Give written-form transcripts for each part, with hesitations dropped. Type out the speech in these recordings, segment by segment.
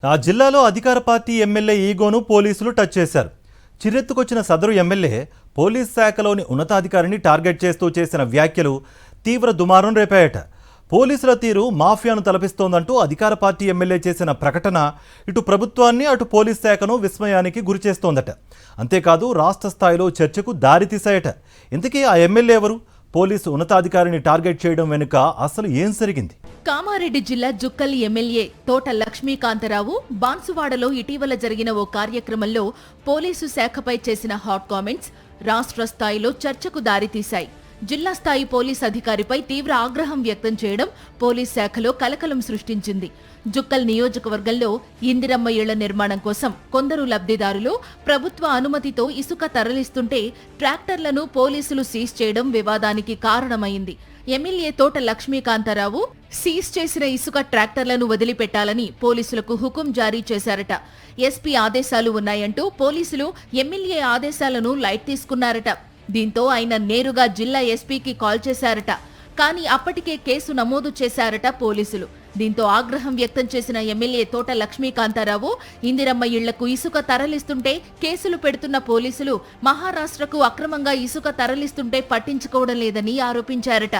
ఆ జిల్లాలో అధికార పార్టీ ఎమ్మెల్యే ఈగోను పోలీసులు టచ్ చేశారు. చిరెత్తుకొచ్చిన సదరు ఎమ్మెల్యే పోలీస్ శాఖలోని ఉన్నతాధికారిని టార్గెట్ చేస్తూ చేసిన వ్యాఖ్యలు తీవ్ర దుమారం రేపాయట. పోలీసుల తీరు మాఫియాను తలపిస్తోందంటూ అధికార పార్టీ ఎమ్మెల్యే చేసిన ప్రకటన ఇటు ప్రభుత్వాన్ని అటు పోలీస్ శాఖను విస్మయానికి గురిచేస్తోందట. అంతేకాదు రాష్ట్ర స్థాయిలో చర్చకు దారితీశాయట. ఇంతకీ ఆ ఎమ్మెల్యే ఎవరు? పోలీసు ఉన్నతాధికారిని టార్గెట్ చేయడం వెనుక అసలు ఏం జరిగింది? కామారెడ్డి జిల్లా జుక్కల్ ఎమ్మెల్యే తోట లక్ష్మీకాంతరావు బాన్సువాడలో ఇటీవల జరిగిన ఓ కార్యక్రమంలో పోలీసు శాఖపై చేసిన హాట్ కామెంట్స్ రాష్ట్ర స్థాయిలో చర్చకు దారితీశాయి. జిల్లా స్థాయి పోలీస్ అధికారిపై తీవ్ర ఆగ్రహం వ్యక్తం చేయడం పోలీస్ శాఖలో కలకలం సృష్టించింది. జుక్కల్ నియోజకవర్గంలో ఇందిరమ్మ ఇళ్ల నిర్మాణం కోసం కొందరు లబ్ధిదారులు ప్రభుత్వ అనుమతితో ఇసుక తరలిస్తుంటే ట్రాక్టర్లను పోలీసులు సీజ్ చేయడం వివాదానికి కారణమైంది. ఎమ్మెల్యే తోట లక్ష్మీకాంతరావు సీజ్ చేసిన ఇసుక ట్రాక్టర్లను వదిలిపెట్టాలని పోలీసులకు హుకుం జారీ చేశారట. ఎస్పీ ఆదేశాలు ఉన్నాయంటూ పోలీసులు ఎమ్మెల్యే ఆదేశాలను లైట్ తీసుకున్నారట. దీంతో ఆయన నేరుగా జిల్లా ఎస్పీకి కాల్ చేశారట. కానీ అప్పటికే కేసు నమోదు చేశారట పోలీసులు. దీంతో ఆగ్రహం వ్యక్తం చేసిన ఎమ్మెల్యే తోట లక్ష్మీకాంతారావు ఇందిరమ్మ ఇళ్లకు ఇసుక తరలిస్తుంటే కేసులు పెడుతున్న పోలీసులు మహారాష్ట్రకు అక్రమంగా ఇసుక తరలిస్తుంటే పట్టించుకోవడం లేదని ఆరోపించారట.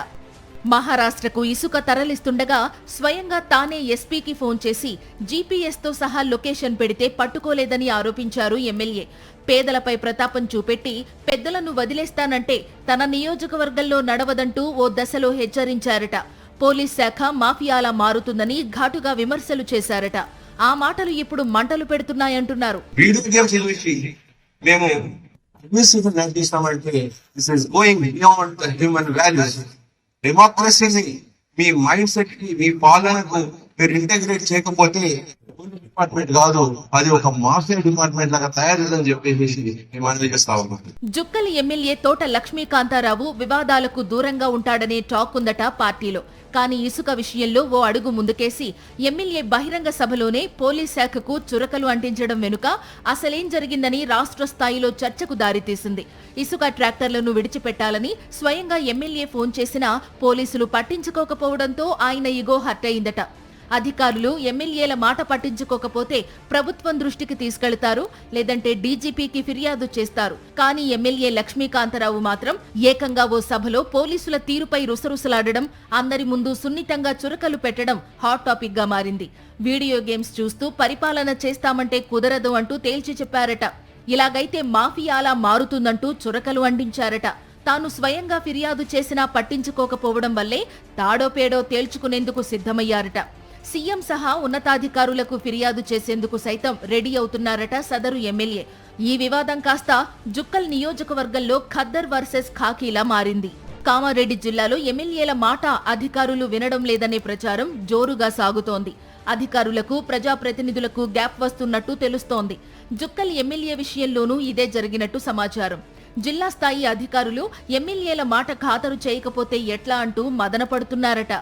మహారాష్ట్రకు ఇసుక తరలిస్తుండగా స్వయంగా తానే ఎస్పీకి ఫోన్ చేసి జీపీఎస్తో సహా లొకేషన్ పెడితే పట్టుకోలేదని ఆరోపించారు ఎమ్మెల్యే. పేదలపై ప్రతాపం చూపెట్టి పెద్దలను వదిలేస్తానంటే తన నియోజకవర్గంలో నడవదంటూ ఓ దశలో హెచ్చరించారట. పోలీస్ శాఖ మాఫియాలా మారుతుందని ఘాటుగా విమర్శలు చేశారట. ఆ మాటలు ఇప్పుడు మంటలు పెడుతున్నాయంటున్నారు. డెమోక్రసీని మీ మైండ్ సెట్ కి మీ పాలనకు మీరు ఇంటెగ్రేట్ చేయకపోతే డిపార్ట్మెంట్ కాదు, అది ఒక మాఫియా డిపార్ట్మెంట్ లాగా తయారైందని చెప్పేసి మనం చేస్తా ఉన్నాం. జుక్కలి ఎమ్మెల్యే తోట లక్ష్మీకాంతారావు వివాదాలకు దూరంగా ఉంటాడనే టాక్ ఉందట పార్టీలో. కానీ ఇసుక విషయంలో ఓ అడుగు ముందుకేసి ఎమ్మెల్యే బహిరంగ సభలోనే పోలీస్ శాఖకు చురకలు అంటించడం వెనుక అసలేం జరిగిందని రాష్ట్ర స్థాయిలో చర్చకు దారితీసింది. ఇసుక ట్రాక్టర్లను విడిచిపెట్టాలని స్వయంగా ఎమ్మెల్యే ఫోన్ చేసినా పోలీసులు పట్టించుకోకపోవడంతో ఆయన ఇగో హర్ట్ అయిందట. అధికారులు ఎమ్మెల్యేల మాట పట్టించుకోకపోతే ప్రభుత్వం దృష్టికి తీసుకెళ్తారు, లేదంటే డీజీపీకి ఫిర్యాదు చేస్తారు. కానీ ఎమ్మెల్యే లక్ష్మీకాంతరావు మాత్రం ఏకంగా ఓ సభలో పోలీసుల తీరుపై రుసరుసలాడడం, అందరి ముందు సున్నితంగా చురకలు పెట్టడం హాట్ టాపిక్ గా మారింది. వీడియో గేమ్స్ చూస్తూ పరిపాలన చేస్తామంటే కుదరదు అంటూ తేల్చి చెప్పారట. ఇలాగైతే మాఫియాలా మారుతుందంటూ చురకలు అందించారట. తాను స్వయంగా ఫిర్యాదు చేసినా పట్టించుకోకపోవడం వల్లే తాడోపేడో తేల్చుకునేందుకు సిద్ధమయ్యారట. సీఎం సహా ఉన్నతాధికారులకు ఫిర్యాదు చేసేందుకు సైతం రెడీ అవుతున్నారట సదరు ఎమ్మెల్యే. ఈ వివాదం కాస్త జుక్కల్ నియోజకవర్గంలో ఖద్దర్ వర్సెస్ ఖాకీలా మారింది. కామారెడ్డి జిల్లాలో ఎమ్మెల్యేల మాట అధికారులు వినడం లేదనే ప్రచారం జోరుగా సాగుతోంది. అధికారులకు ప్రజాప్రతినిధులకు గ్యాప్ వస్తున్నట్టు తెలుస్తోంది. జుక్కల్ ఎమ్మెల్యే విషయంలోనూ ఇదే జరిగినట్టు సమాచారం. జిల్లా స్థాయి అధికారులు ఎమ్మెల్యేల మాట ఖాతరు చేయకపోతే ఎట్లా అంటూ మదనపడుతున్నారట.